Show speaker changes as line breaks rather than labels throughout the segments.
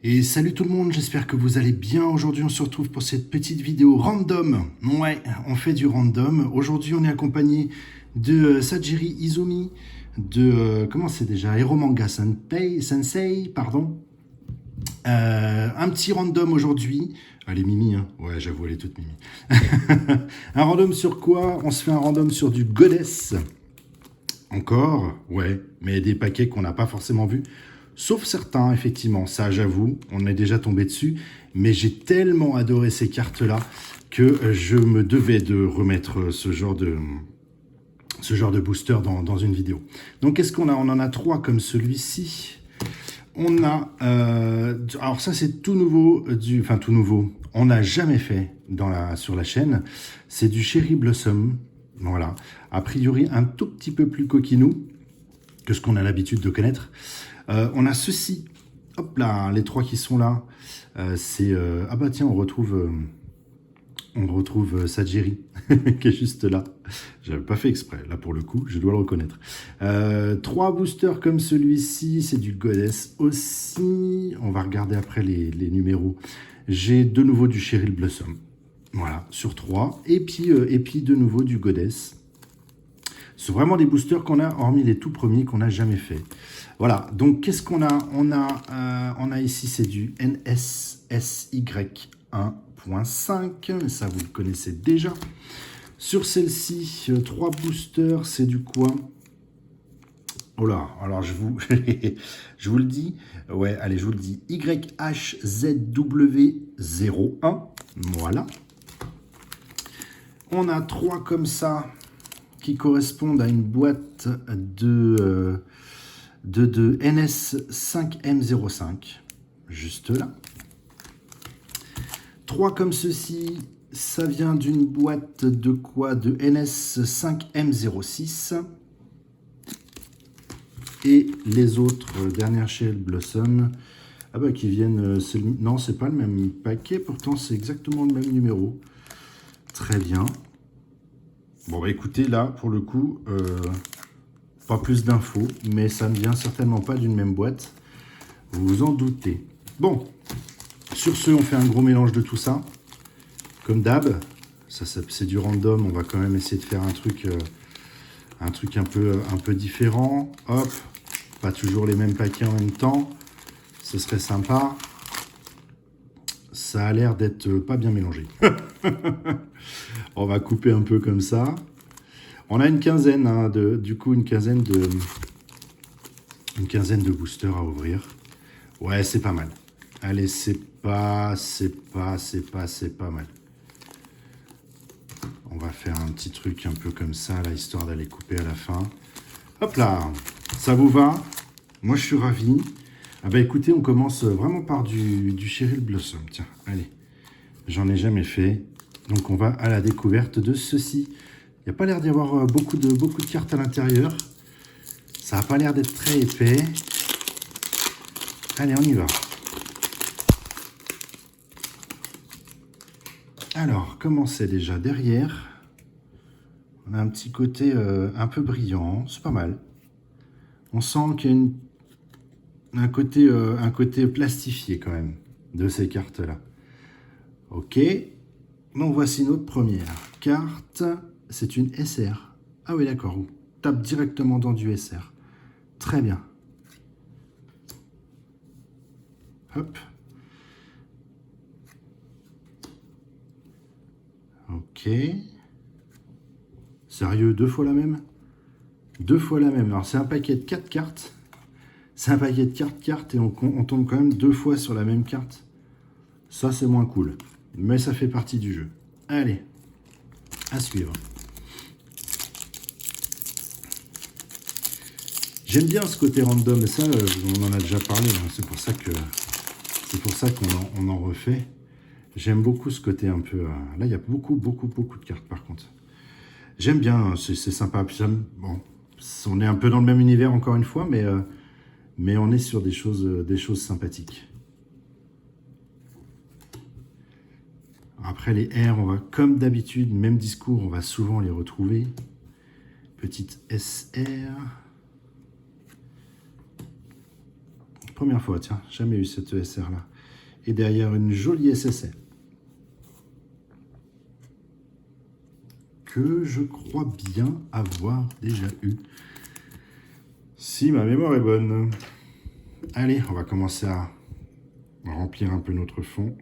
Et salut tout le monde, j'espère que vous allez bien. Aujourd'hui, on se retrouve pour cette petite vidéo random. Ouais, on fait du random. Aujourd'hui, on est accompagné de Sajiri Izumi, de, comment c'est déjà, Eromanga Sensei, pardon. Un petit random aujourd'hui. Elle est Mimi, hein. Ouais, j'avoue, elle est toute Mimi. Un random sur quoi? On se fait un random sur du Goddess. Encore, ouais, mais des paquets qu'on n'a pas forcément vus. Sauf certains, effectivement, ça j'avoue, on est déjà tombé dessus. Mais j'ai tellement adoré ces cartes-là que je me devais de remettre ce genre de booster dans une vidéo. Donc qu'est-ce qu'on a? On en a 3 comme celui-ci. On a... alors ça c'est tout nouveau, enfin tout nouveau. On n'a jamais fait sur la chaîne. C'est du Cherry Blossom. Voilà. A priori un tout petit peu plus coquinou que ce qu'on a l'habitude de connaître. On a ceci. Hop là, les 3 qui sont là. C'est... ah bah tiens, on retrouve Sajiri, qui est juste là. J'avais pas fait exprès, là pour le coup, je dois le reconnaître. 3 boosters comme celui-ci, c'est du Goddess aussi. On va regarder après les numéros. J'ai de nouveau du Cheryl Blossom. Voilà, sur 3. Et puis de nouveau du Goddess. C'est vraiment des boosters qu'on a, hormis les tout premiers qu'on n'a jamais fait. Voilà, donc qu'est-ce qu'on a? On a ici, c'est du NSSY 1.5, ça vous le connaissez déjà. Sur celle-ci, 3 boosters, c'est du quoi? Oh là, alors je vous le dis, ouais, allez, je vous le dis, YHZW01, voilà. On a 3 comme ça, qui correspondent à une boîte de NS5M05, juste là. 3 comme ceci, ça vient d'une boîte de quoi? De NS5M06. Et les autres dernières Shell Blossom, ah bah qui viennent, non c'est pas le même paquet, pourtant c'est exactement le même numéro. Très bien. Bon bah écoutez, là pour le coup, pas plus d'infos, mais ça ne vient certainement pas d'une même boîte. Vous vous en doutez. Bon, sur ce, on fait un gros mélange de tout ça. Comme d'hab, ça c'est du random, on va quand même essayer de faire un truc un peu différent. Hop, pas toujours les mêmes paquets en même temps. Ce serait sympa. Ça a l'air d'être pas bien mélangé. On va couper un peu comme ça. On a une quinzaine, hein, du coup une quinzaine de boosters à ouvrir. Ouais, c'est pas mal. Allez, c'est pas mal. On va faire un petit truc un peu comme ça, là, histoire d'aller couper à la fin. Hop là, ça vous va? Moi, je suis ravi. Ah bah écoutez, on commence vraiment par du Cheryl Blossom. Tiens, allez, j'en ai jamais fait. Donc, on va à la découverte de ceci. Il n'y a pas l'air d'y avoir beaucoup de cartes à l'intérieur. Ça n'a pas l'air d'être très épais. Allez, on y va. Alors, comment c'est déjà derrière? On a un petit côté un peu brillant, c'est pas mal. On sent qu'il y a un côté plastifié quand même de ces cartes-là. Ok, donc voici notre première carte. C'est une SR. Ah oui, d'accord, on tape directement dans du SR. Très bien. Hop. Ok. Sérieux, 2 fois la même? 2 fois la même. Alors, c'est un paquet de 4 cartes. C'est un paquet de 4 cartes et on tombe quand même 2 fois sur la même carte. Ça, c'est moins cool. Mais ça fait partie du jeu. Allez, à suivre. J'aime bien ce côté random, et ça, on en a déjà parlé. Hein. C'est pour ça qu'on en refait. J'aime beaucoup ce côté un peu... là, il y a beaucoup de cartes, par contre. J'aime bien, c'est sympa. Puis bon, on est un peu dans le même univers, encore une fois, mais on est sur des choses sympathiques. Après les R, on va, comme d'habitude, même discours, on va souvent les retrouver. Petite SR. Première fois, tiens, jamais eu cette SR là. Et derrière, une jolie SSR. Que je crois bien avoir déjà eu. Si ma mémoire est bonne. Allez, on va commencer à remplir un peu notre fond.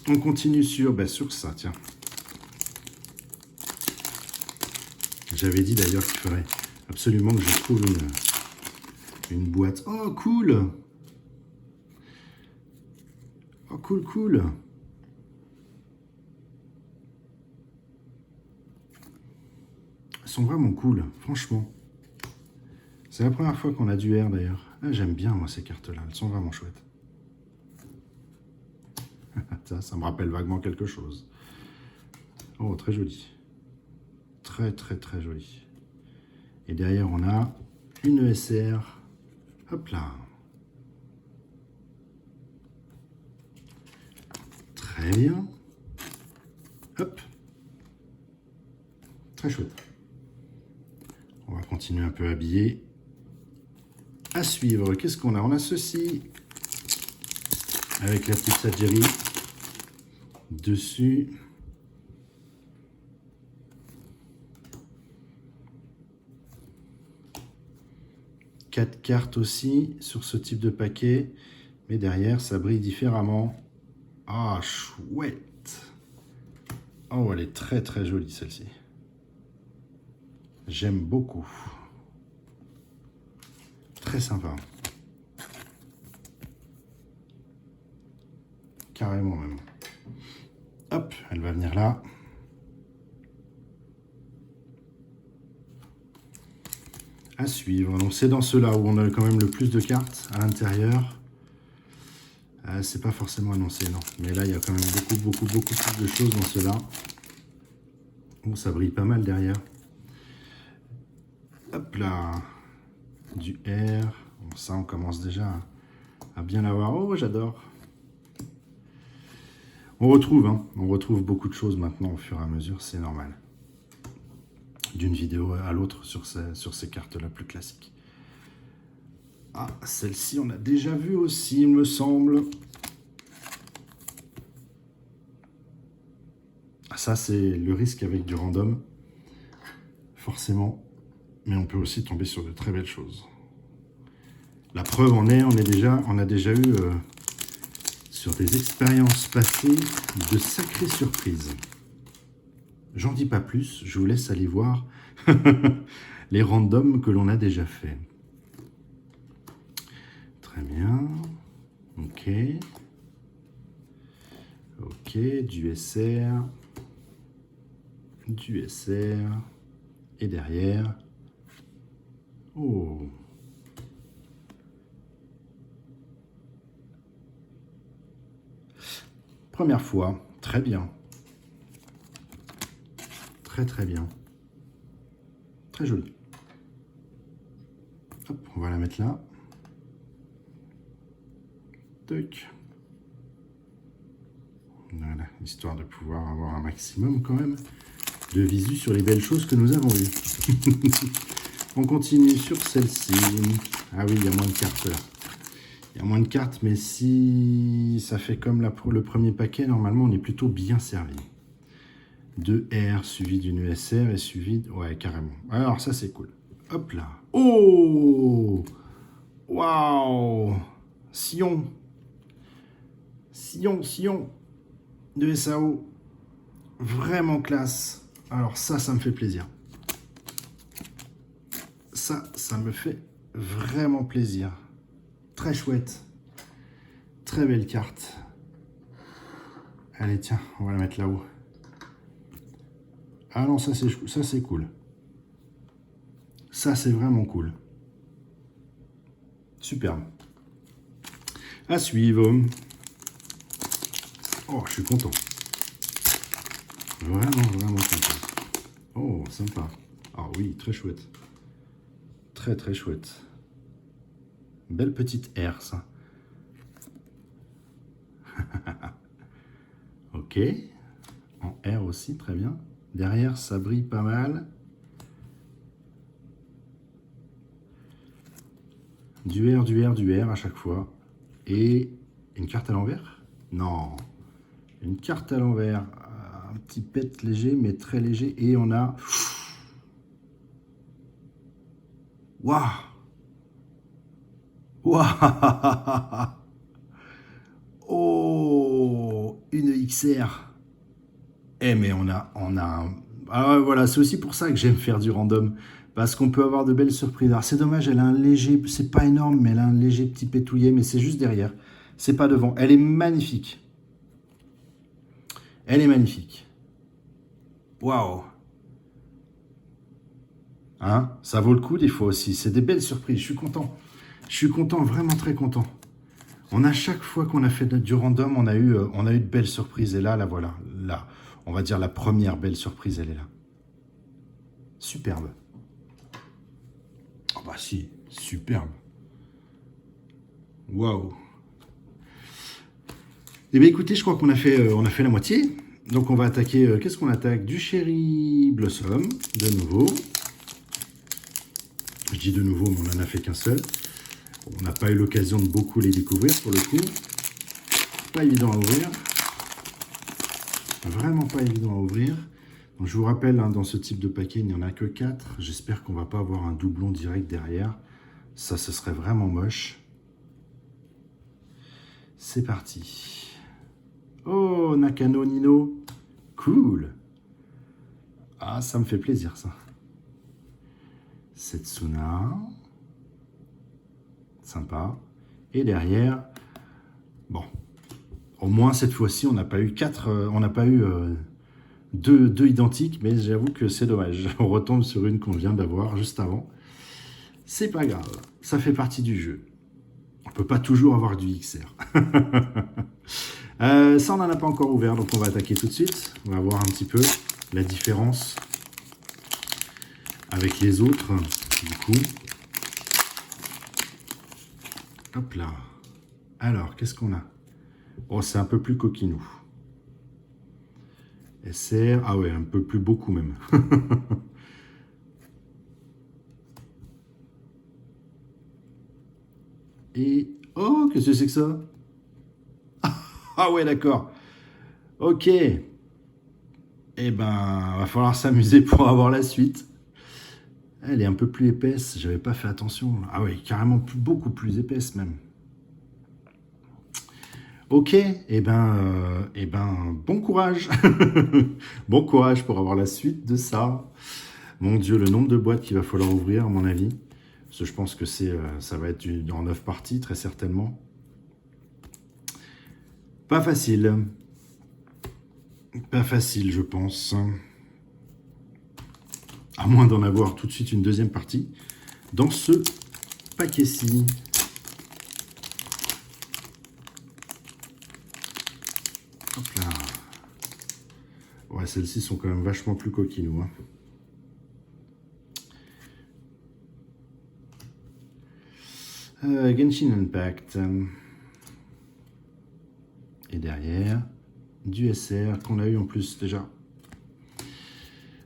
On continue sur ça, tiens. J'avais dit d'ailleurs qu'il faudrait absolument que je trouve une boîte. Oh, cool! Oh, cool, cool! Elles sont vraiment cool, franchement. C'est la première fois qu'on a du R d'ailleurs. Ah, j'aime bien, moi, ces cartes-là. Elles sont vraiment chouettes. Ça me rappelle vaguement quelque chose. Oh, très joli. Très, très, très joli. Et derrière, on a une ESR. Hop là. Très bien. Hop. Très chouette. On va continuer un peu à habiller. À suivre, qu'est-ce qu'on a? On a ceci. Avec la petite Sagiri. Dessus. Quatre cartes aussi sur ce type de paquet. Mais derrière, ça brille différemment. Ah, chouette! Oh, elle est très très jolie celle-ci. J'aime beaucoup. Très sympa. Carrément même. Hop, elle va venir là. À suivre. Donc c'est dans ceux-là où on a quand même le plus de cartes à l'intérieur. C'est pas forcément annoncé, non. Mais là, il y a quand même beaucoup plus de choses dans ceux-là. Bon, ça brille pas mal derrière. Hop là. Du R. Bon, ça, on commence déjà à bien l'avoir. Oh, j'adore. On retrouve beaucoup de choses maintenant au fur et à mesure. C'est normal. D'une vidéo à l'autre sur ces cartes-là plus classiques. Ah, celle-ci, on a déjà vu aussi, il me semble. Ça, c'est le risque avec du random, forcément. Mais on peut aussi tomber sur de très belles choses. La preuve en est, on a déjà eu, sur des expériences passées, de sacrées surprises. J'en dis pas plus, je vous laisse aller voir les randoms que l'on a déjà fait. Très bien. Ok. Ok, du SR. Du SR. Et derrière. Oh. Première fois. Très bien. Très très bien. Très joli. Hop, on va la mettre là. Toc. Voilà, histoire de pouvoir avoir un maximum quand même de visu sur les belles choses que nous avons eues. On continue sur celle-ci. Ah oui, il y a moins de cartes là. Il y a moins de cartes, mais si ça fait comme le premier paquet, normalement on est plutôt bien servi. 2 R suivi d'une ESR et suivi... Ouais, carrément. Alors ça c'est cool. Hop là. Oh! Waouh! Sillon. Sillon. De SAO. Vraiment classe. Alors ça me fait plaisir. Ça me fait vraiment plaisir. Très chouette. Très belle carte. Allez, tiens, on va la mettre là-haut. Ah non, ça c'est cool. Ça, c'est vraiment cool. Superbe. À suivre. Oh, je suis content. Vraiment content. Oh, sympa. Ah oui, très chouette. Très chouette. Belle petite R, ça. Ok. En R aussi, très bien. Derrière, ça brille pas mal. Du R, du R, du R à chaque fois. Et une carte à l'envers? Non. Une carte à l'envers. Un petit pet léger, mais très léger. Et on a... Waouh! Waouh! Oh! Une XR. Eh mais on a un... Ah ouais, voilà, c'est aussi pour ça que j'aime faire du random. Parce qu'on peut avoir de belles surprises. Alors c'est dommage, elle a un léger... C'est pas énorme, mais elle a un léger petit pétouillet, mais c'est juste derrière. C'est pas devant. Elle est magnifique. Elle est magnifique. Waouh! Hein? Ça vaut le coup des fois aussi. C'est des belles surprises. Je suis content. Je suis content, vraiment très content. On a chaque fois qu'on a fait du random, on a eu de belles surprises. Et là, voilà. Là, on va dire la première belle surprise, elle est là. Superbe. Oh bah si, superbe. Waouh. Eh bien écoutez, je crois qu'on a fait la moitié. Donc on va attaquer, qu'est-ce qu'on attaque? Du Cherry Blossom, de nouveau. Je dis de nouveau, mais on n'en a fait qu'un seul. On n'a pas eu l'occasion de beaucoup les découvrir pour le coup. Pas évident à ouvrir. Vraiment pas évident à ouvrir. Donc, je vous rappelle, hein, dans ce type de paquet, il n'y en a que 4. J'espère qu'on ne va pas avoir un doublon direct derrière. Ça, ce serait vraiment moche. C'est parti. Oh, Nakano Nino. Cool. Ah, ça me fait plaisir, ça. Setsuna. Sympa. Et derrière, bon, au moins cette fois-ci, on n'a pas eu deux identiques, mais j'avoue que c'est dommage. On retombe sur une qu'on vient d'avoir juste avant. C'est pas grave, ça fait partie du jeu. On peut pas toujours avoir du XR. Ça, on n'en a pas encore ouvert, donc on va attaquer tout de suite. On va voir un petit peu la différence avec les autres, du coup. Hop là. Alors, qu'est-ce qu'on a? Oh, c'est un peu plus coquinou. SR, ah ouais, un peu plus beaucoup même. Et, oh, qu'est-ce que c'est que ça? Ah ouais, d'accord. Ok. Eh ben, va falloir s'amuser pour avoir la suite. Elle est un peu plus épaisse, j'avais pas fait attention. Ah ouais, carrément beaucoup plus épaisse même. Ok, bon courage. Bon courage pour avoir la suite de ça. Mon Dieu, le nombre de boîtes qu'il va falloir ouvrir, à mon avis. Parce que je pense que ça va être en 9 parties, très certainement. Pas facile. Pas facile, je pense. À moins d'en avoir tout de suite une deuxième partie. Dans ce paquet-ci. Hop là. Ouais, celles-ci sont quand même vachement plus coquinou. Hein. Genshin Impact. Et derrière, du SR qu'on a eu en plus déjà.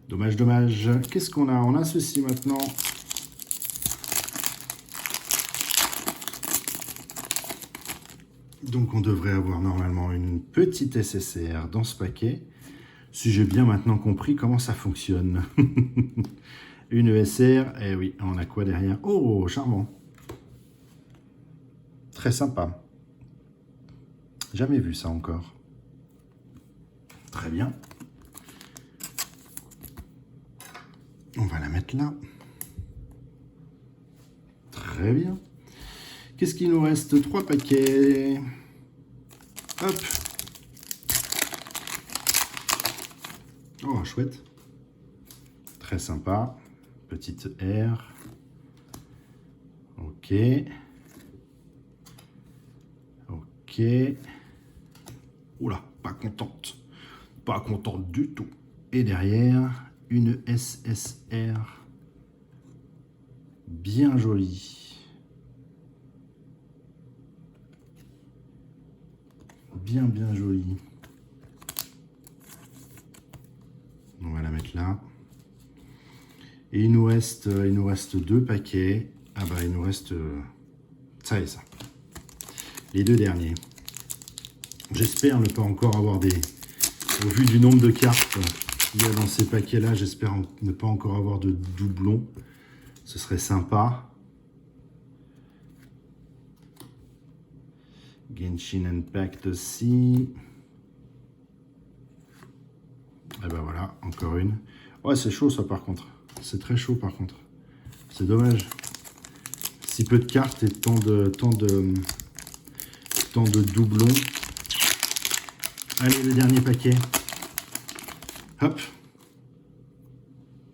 Dommage, dommage. Qu'est-ce qu'on a? On a ceci maintenant. Donc on devrait avoir normalement une petite SSR dans ce paquet. Si j'ai bien maintenant compris comment ça fonctionne. Une ESR, et oui, on a quoi derrière? Oh, charmant. Très sympa. Jamais vu ça encore. Très bien. On va la mettre là. Très bien. Qu'est-ce qu'il nous reste? 3 paquets. Hop. Oh, chouette. Très sympa. Petite R. Ok. Ok. Oula, pas contente. Pas contente du tout. Et derrière, une SSR. Bien jolie. Bien jolie. On va la mettre là. Et il nous reste 2 paquets. Ah bah il nous reste Ça y est, ça. Les deux derniers. J'espère ne pas encore avoir des... Au vu du nombre de cartes qu'il y a dans ces paquets-là, j'espère ne pas encore avoir de doublons. Ce serait sympa. Genshin Impact aussi. Et ben voilà, encore une. Ouais, c'est chaud ça par contre. C'est très chaud par contre. C'est dommage. Si peu de cartes et tant de doublons. Allez, le dernier paquet. Hop.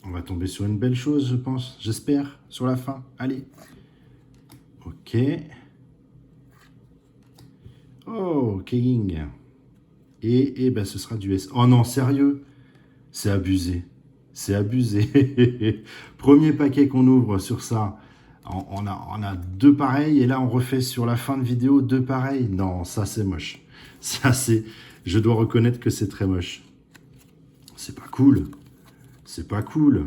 On va tomber sur une belle chose, je pense. J'espère, sur la fin. Allez. Ok. Oh, King. Et ben, ce sera du S. Oh non, sérieux? C'est abusé. C'est abusé. Premier paquet qu'on ouvre sur ça. On a deux pareils. Et là, on refait sur la fin de vidéo deux pareils. Non, ça, c'est moche. Ça, c'est... Je dois reconnaître que c'est très moche. C'est pas cool. C'est pas cool.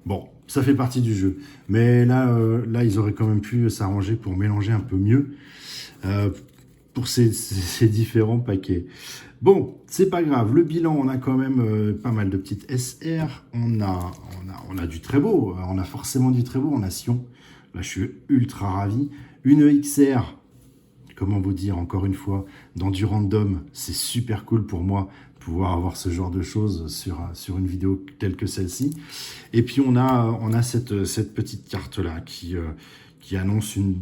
Bon, ça fait partie du jeu. Mais là, ils auraient quand même pu s'arranger pour mélanger un peu mieux pour ces différents paquets. Bon, c'est pas grave. Le bilan, on a quand même pas mal de petites SR. On a du très beau. On a forcément du très beau en Nation. Là, je suis ultra ravi. Une XR. Comment vous dire, encore une fois, dans du random, c'est super cool pour moi pouvoir avoir ce genre de choses sur une vidéo telle que celle-ci. Et puis on a cette petite carte-là qui annonce une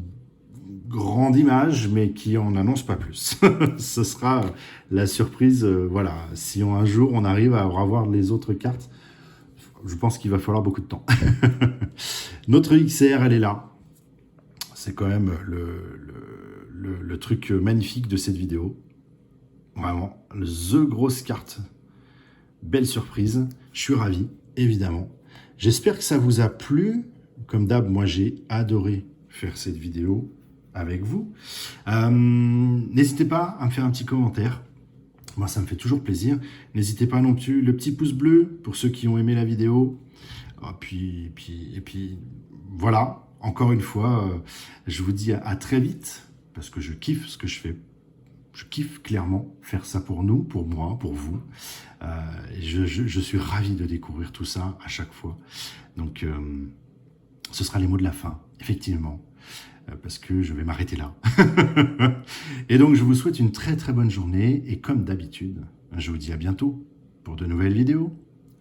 grande image, mais qui en annonce pas plus. Ce sera la surprise, voilà. Si un jour on arrive à avoir les autres cartes, je pense qu'il va falloir beaucoup de temps. Notre XR, elle est là. C'est quand même le truc magnifique de cette vidéo. Vraiment, the grosse carte. Belle surprise. Je suis ravi, évidemment. J'espère que ça vous a plu. Comme d'hab, moi, j'ai adoré faire cette vidéo avec vous. N'hésitez pas à me faire un petit commentaire. Moi, ça me fait toujours plaisir. N'hésitez pas non plus le petit pouce bleu pour ceux qui ont aimé la vidéo. Et puis, voilà. Encore une fois, je vous dis à très vite, parce que je kiffe ce que je fais. Je kiffe clairement faire ça pour nous, pour moi, pour vous. Je suis ravi de découvrir tout ça à chaque fois. Donc, ce sera les mots de la fin, effectivement, parce que je vais m'arrêter là. Et donc, je vous souhaite une très très bonne journée. Et comme d'habitude, je vous dis à bientôt pour de nouvelles vidéos.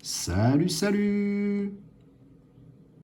Salut, salut!